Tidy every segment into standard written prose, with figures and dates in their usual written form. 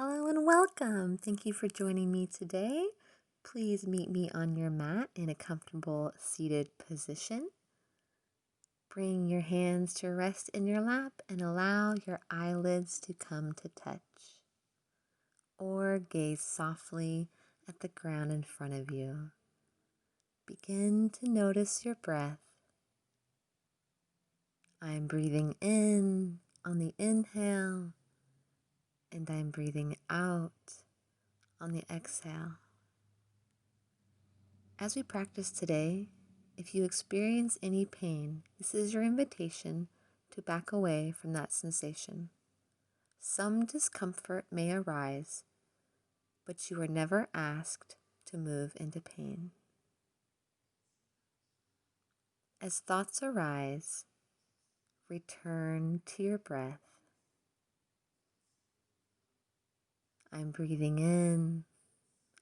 Hello and welcome. Thank you for joining me today. Please meet me on your mat in a comfortable seated position. Bring your hands to rest in your lap and allow your eyelids to come to touch. Or gaze softly at the ground in front of you. Begin to notice your breath. I'm breathing in on the inhale, and I'm breathing out on the exhale. As we practice today, if you experience any pain, this is your invitation to back away from that sensation. Some discomfort may arise, but you are never asked to move into pain. As thoughts arise, return to your breath. I'm breathing in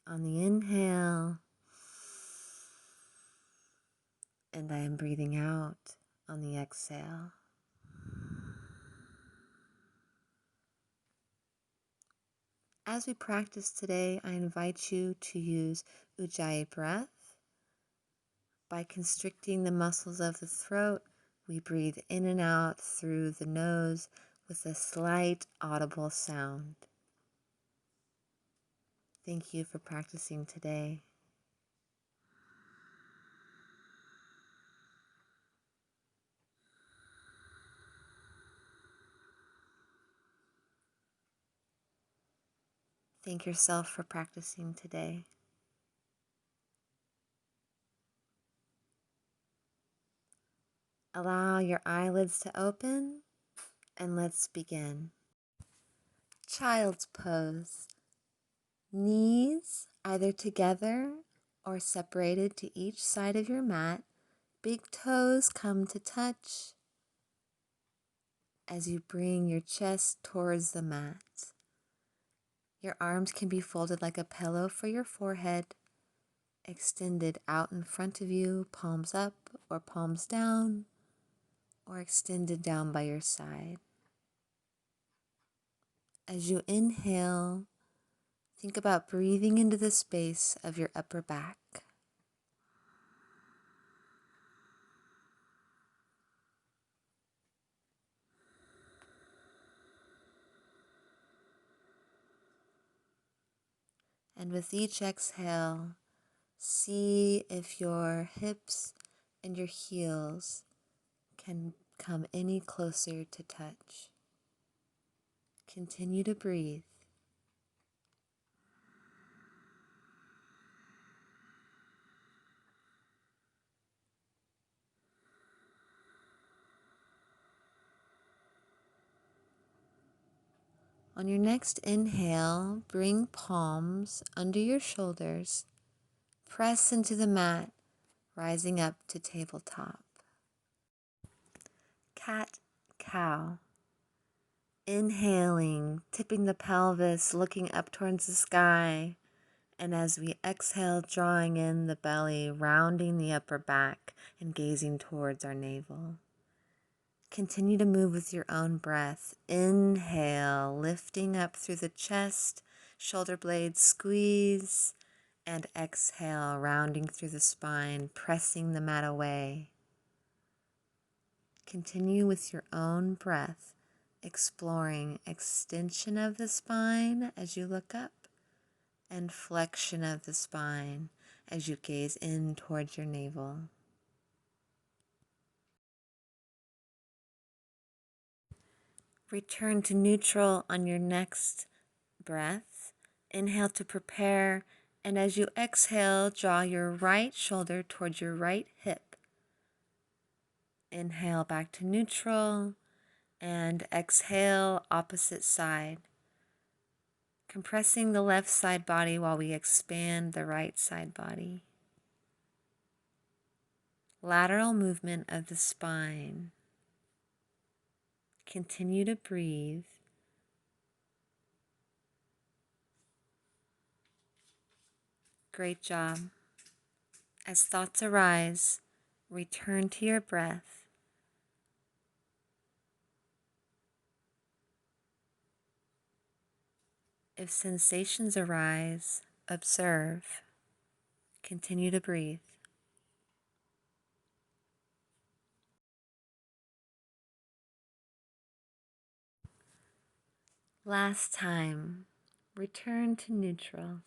on the inhale, and I am breathing out on the exhale. As we practice today, I invite you to use Ujjayi breath. By constricting the muscles of the throat, we breathe in and out through the nose with a slight audible sound. Thank you for practicing today. Thank yourself for practicing today. Allow your eyelids to open and let's begin. Child's pose. Knees either together or separated to each side of your mat. Big toes come to touch as you bring your chest towards the mat. Your arms can be folded like a pillow for your forehead, extended out in front of you, palms up or palms down, or extended down by your side. As you inhale, think about breathing into the space of your upper back. And with each exhale, see if your hips and your heels can come any closer to touch. Continue to breathe. On your next inhale, bring palms under your shoulders. Press into the mat, rising up to tabletop. Cat-cow. Inhaling, tipping the pelvis, looking up towards the sky. And as we exhale, drawing in the belly, rounding the upper back, and gazing towards our navel. Continue to move with your own breath. Inhale, lifting up through the chest, shoulder blades squeeze, and exhale, rounding through the spine, pressing the mat away. Continue with your own breath, exploring extension of the spine as you look up, and flexion of the spine as you gaze in towards your navel. Return to neutral on your next breath. Inhale to prepare, and as you exhale, draw your right shoulder towards your right hip. Inhale back to neutral, and exhale opposite side. Compressing the left side body while we expand the right side body. Lateral movement of the spine. Continue to breathe. Great job. As thoughts arise, return to your breath. If sensations arise, observe. Continue to breathe. Last time, return to neutral.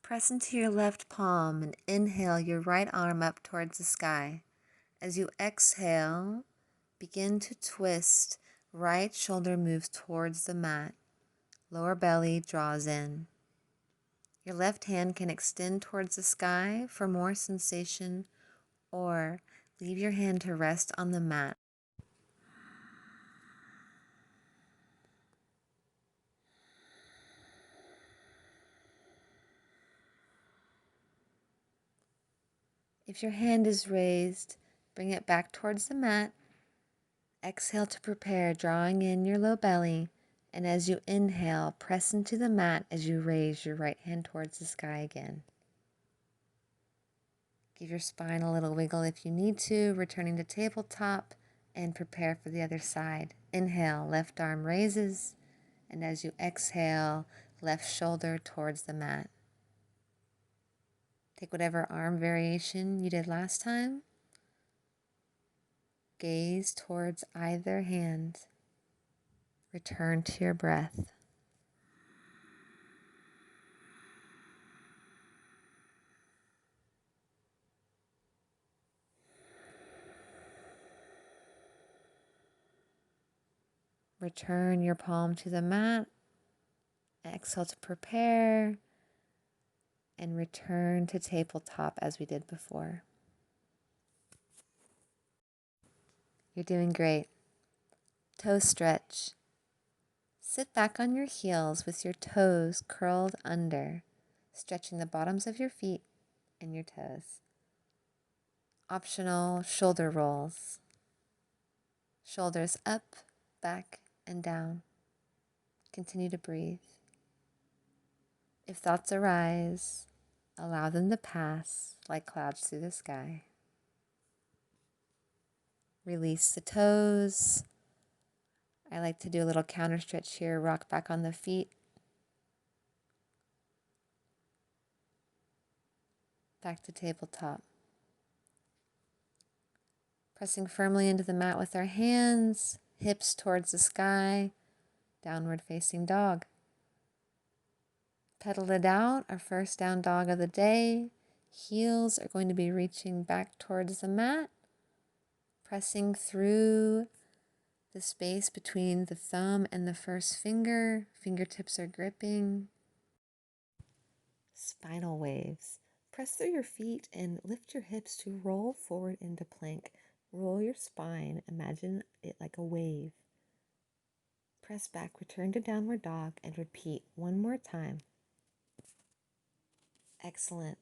Press into your left palm and inhale your right arm up towards the sky. As you exhale, begin to twist. Right shoulder moves towards the mat. Lower belly draws in. Your left hand can extend towards the sky for more sensation, or leave your hand to rest on the mat. If your hand is raised, bring it back towards the mat. Exhale to prepare, drawing in your low belly. And as you inhale, press into the mat as you raise your right hand towards the sky again. Give your spine a little wiggle if you need to, returning to tabletop, and prepare for the other side. Inhale, left arm raises, and as you exhale, left shoulder towards the mat. Take whatever arm variation you did last time. Gaze towards either hand. Return to your breath. Return your palm to the mat. Exhale to prepare. And return to tabletop as we did before. You're doing great. Toe stretch. Sit back on your heels with your toes curled under, stretching the bottoms of your feet and your toes. Optional shoulder rolls. Shoulders up, back, and down. Continue to breathe. If thoughts arise, allow them to pass like clouds through the sky. Release the toes. I like to do a little counter stretch here. Rock back on the feet. Back to tabletop. Pressing firmly into the mat with our hands, hips towards the sky, downward facing dog. Pedal it out, our first down dog of the day. Heels are going to be reaching back towards the mat, pressing through the space between the thumb and the first finger. Fingertips are gripping. Spinal waves. Press through your feet and lift your hips to roll forward into plank. Roll your spine. Imagine it like a wave. Press back, return to downward dog, and repeat one more time. Excellent.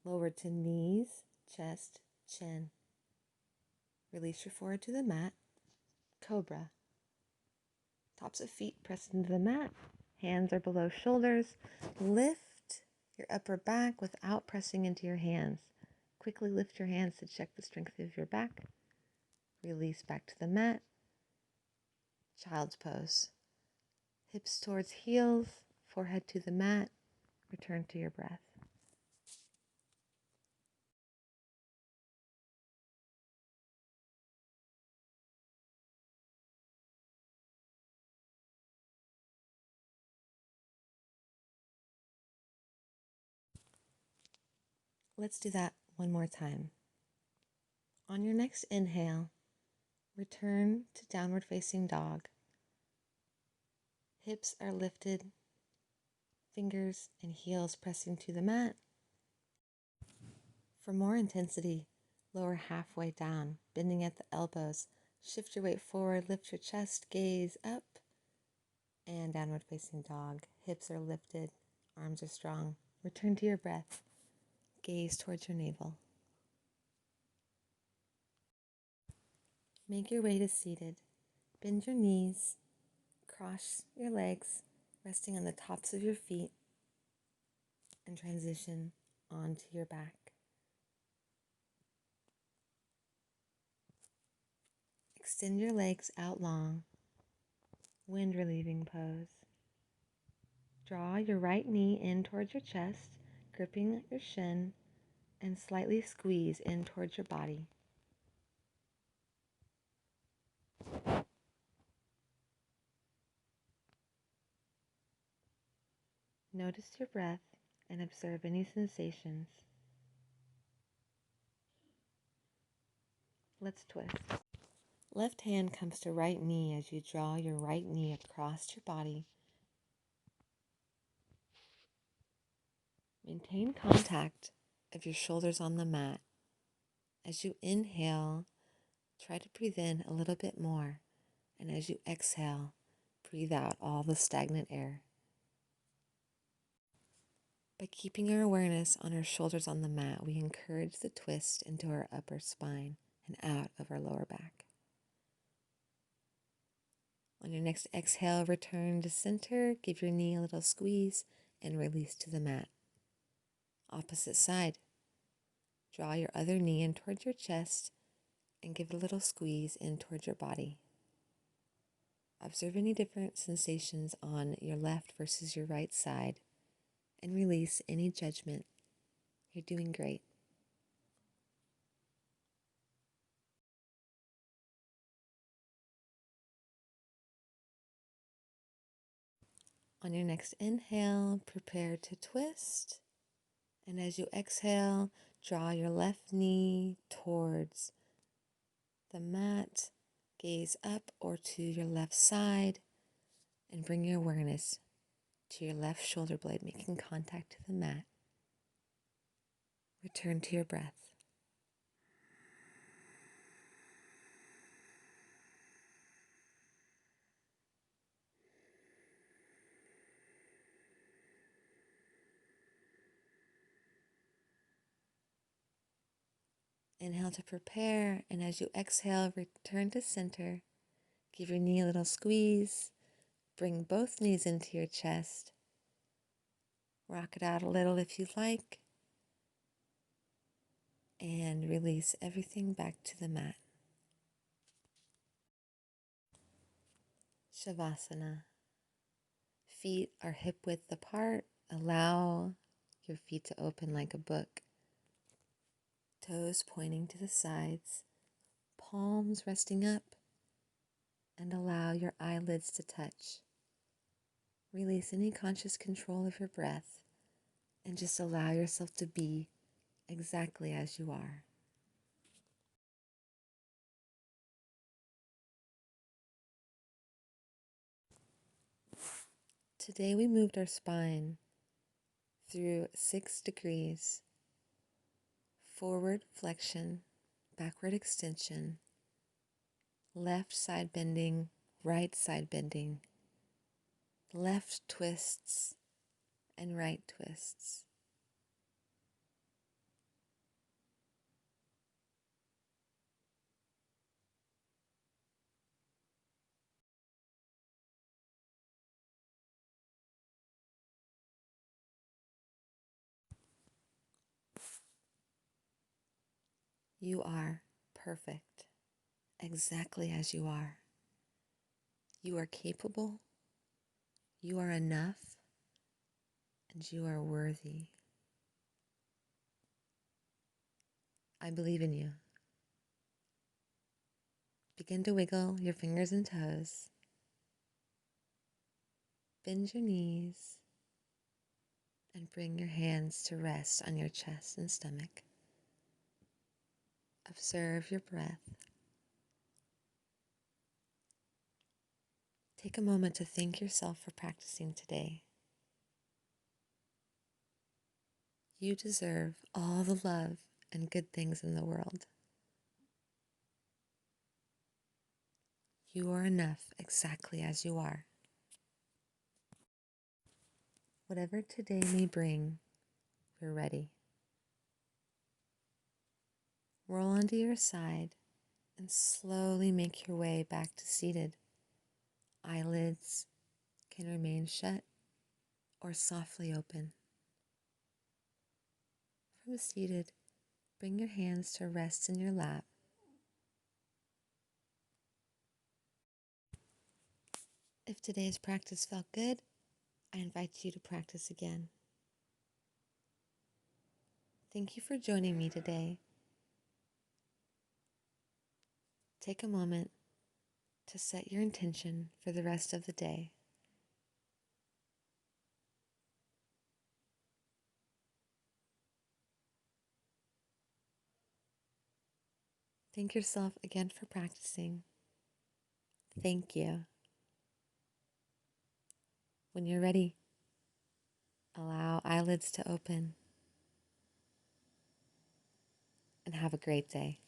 Lower to knees, chest, chin. Release your forehead to the mat. Cobra. Tops of feet pressed into the mat. Hands are below shoulders. Lift your upper back without pressing into your hands. Quickly lift your hands to check the strength of your back. Release back to the mat. Child's pose. Hips towards heels, forehead to the mat. Return to your breath. Let's do that one more time. On your next inhale, return to downward facing dog. Hips are lifted, fingers and heels pressing to the mat. For more intensity, lower halfway down, bending at the elbows. Shift your weight forward, lift your chest, gaze up, and downward facing dog. Hips are lifted, arms are strong. Return to your breath. Gaze towards your navel. Make your way to seated. Bend your knees, cross your legs, resting on the tops of your feet, and transition onto your back. Extend your legs out long. Wind relieving pose. Draw your right knee in towards your chest, gripping your shin, and slightly squeeze in towards your body. Notice your breath and observe any sensations. Let's twist. Left hand comes to right knee as you draw your right knee across your body. Maintain contact of your shoulders on the mat. As you inhale, try to breathe in a little bit more. And as you exhale, breathe out all the stagnant air. By keeping our awareness on our shoulders on the mat, we encourage the twist into our upper spine and out of our lower back. On your next exhale, return to center, give your knee a little squeeze, and release to the mat. Opposite side. Draw your other knee in towards your chest and give it a little squeeze in towards your body. Observe any different sensations on your left versus your right side and release any judgment. You're doing great. On your next inhale, prepare to twist. And as you exhale, draw your left knee towards the mat, gaze up or to your left side, and bring your awareness to your left shoulder blade, making contact to the mat. Return to your breath. Inhale to prepare, and as you exhale, return to center. Give your knee a little squeeze. Bring both knees into your chest. Rock it out a little if you like. And release everything back to the mat. Shavasana. Feet are hip width apart. Allow your feet to open like a book. Toes pointing to the sides. Palms resting up. And allow your eyelids to touch. Release any conscious control of your breath and just allow yourself to be exactly as you are. Today we moved our spine through 6 degrees. Forward flexion, backward extension, left side bending, right side bending, left twists, and right twists. You are perfect, exactly as you are. You are capable, you are enough, and you are worthy. I believe in you. Begin to wiggle your fingers and toes. Bend your knees and bring your hands to rest on your chest and stomach. Observe your breath. Take a moment to thank yourself for practicing today. You deserve all the love and good things in the world. You are enough exactly as you are. Whatever today may bring, we're ready. Roll onto your side and slowly make your way back to seated. Eyelids can remain shut or softly open. From seated, bring your hands to rest in your lap. If today's practice felt good, I invite you to practice again. Thank you for joining me today. Take a moment to set your intention for the rest of the day. Thank yourself again for practicing. Thank you. When you're ready, allow eyelids to open and have a great day.